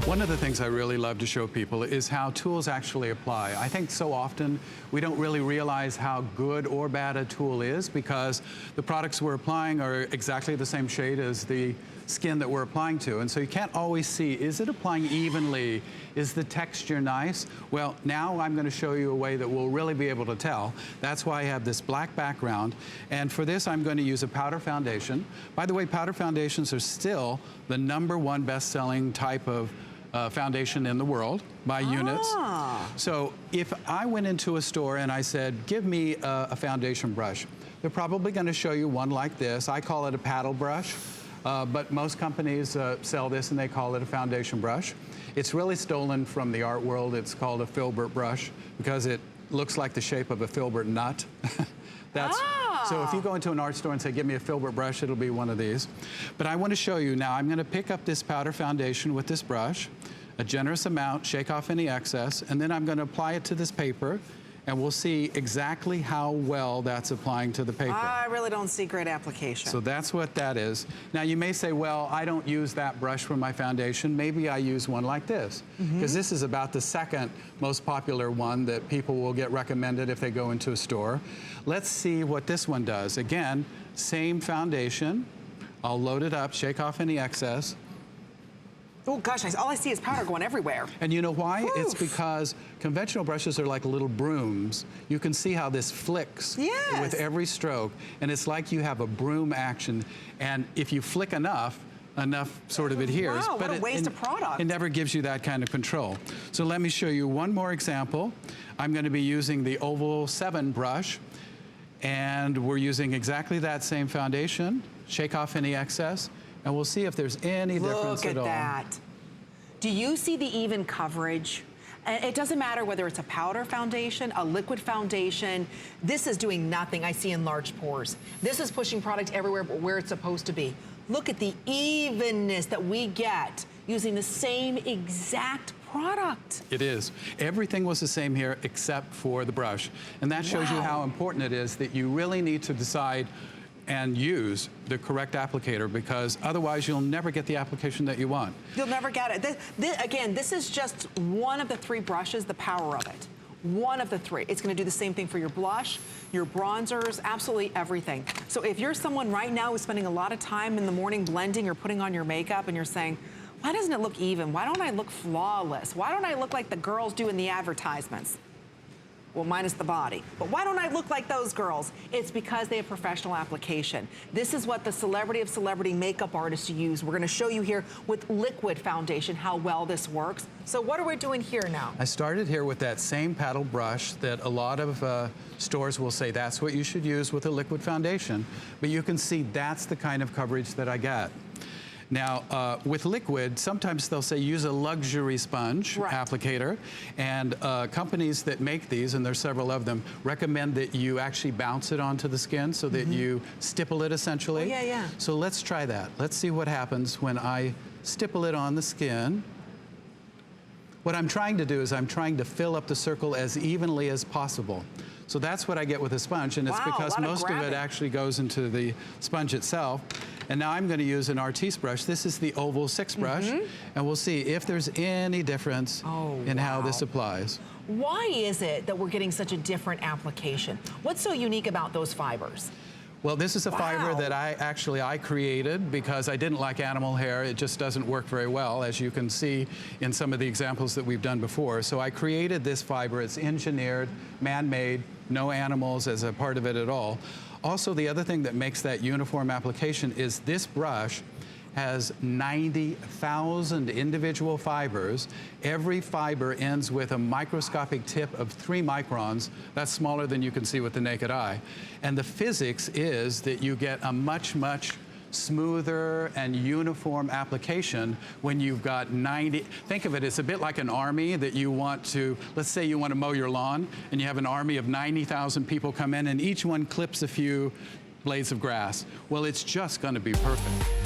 One of the things I really love to show people is how tools actually apply. I think so often we don't really realize how good or bad a tool is because the products we're applying are exactly the same shade as the skin that we're applying to. And so you can't always see, is it applying evenly? Is the texture nice? Well, now I'm going to show you a way that we'll really be able to tell. That's why I have this black background. And for this, I'm going to use a powder foundation. By the way, powder foundations are still the #1 best-selling type of foundation in the world by units. So if I went into a store and I said, give me a foundation brush, they're probably going to show you one like this. I call it a paddle brush, but most companies sell this and they call it a foundation brush. It's really stolen from the art world. It's called a filbert brush because it looks like the shape of a filbert nut. So if you go into an art store and say, give me a filbert brush, it'll be one of these. But I want to show you now, I'm going to pick up this powder foundation with this brush, a generous amount, shake off any excess, and then I'm going to apply it to this paper, and we'll see exactly how well that's applying to the paper. I really don't see great application. So that's what that is. Now you may say, well, I don't use that brush for my foundation. Maybe I use one like this, because this is about the second most popular one that people will get recommended if they go into a store. Let's see what this one does. Again, same foundation. I'll load it up, shake off any excess. Oh gosh, all I see is powder going everywhere. And you know why? Oof. It's because conventional brushes are like little brooms. You can see how this flicks with every stroke, and it's like you have a broom action. And if you flick enough sort of adheres. Wow, but what a waste of product. It never gives you that kind of control. So let me show you one more example. I'm going to be using the Oval 7 brush, and we're using exactly that same foundation. Shake off any excess. And we'll see if there's any difference at all. Look at that. Do you see the even coverage? And it doesn't matter whether it's a powder foundation, a liquid foundation. This is doing nothing. I see enlarged pores. This is pushing product everywhere but where it's supposed to be. Look at the evenness that we get using the same exact product. It is. Everything was the same here except for the brush. And that shows you how important it is that you really need to decide and use the correct applicator, because otherwise you'll never get the application that you want. You'll never get it. Again, this is just one of the 3 brushes, the power of it. One of the 3. It's going to do the same thing for your blush, your bronzers, absolutely everything. So if you're someone right now who's spending a lot of time in the morning blending or putting on your makeup and you're saying, why doesn't it look even? Why don't I look flawless? Why don't I look like the girls do in the advertisements? Well, minus the body. But why don't I look like those girls? It's because they have professional application. This is what the celebrity of celebrity makeup artists use. We're gonna show you here with liquid foundation how well this works. So what are we doing here now? I started here with that same paddle brush that a lot of stores will say that's what you should use with a liquid foundation. But you can see that's the kind of coverage that I got. Now, with liquid, sometimes they'll say use a luxury sponge applicator, and companies that make these, and there's several of them, recommend that you actually bounce it onto the skin so that you stipple it essentially. Oh, So let's try that. Let's see what happens when I stipple it on the skin. What I'm trying to do is I'm trying to fill up the circle as evenly as possible. So that's what I get with a sponge, and it's because most of it actually goes into the sponge itself. And now I'm going to use an Artis brush. This is the Oval 6 brush, and we'll see if there's any difference in how this applies. Why is it that we're getting such a different application? What's so unique about those fibers? Well, this is a fiber that I created because I didn't like animal hair. It just doesn't work very well, as you can see in some of the examples that we've done before. So I created this fiber. It's engineered, man-made, no animals as a part of it at all. Also, the other thing that makes that uniform application is this brush has 90,000 individual fibers. Every fiber ends with a microscopic tip of 3 microns. That's smaller than you can see with the naked eye. And the physics is that you get a much, much smoother and uniform application when you've got 90, think of it, it's a bit like an army that you want to, let's say you want to mow your lawn and you have an army of 90,000 people come in and each one clips a few blades of grass. Well, it's just going to be perfect.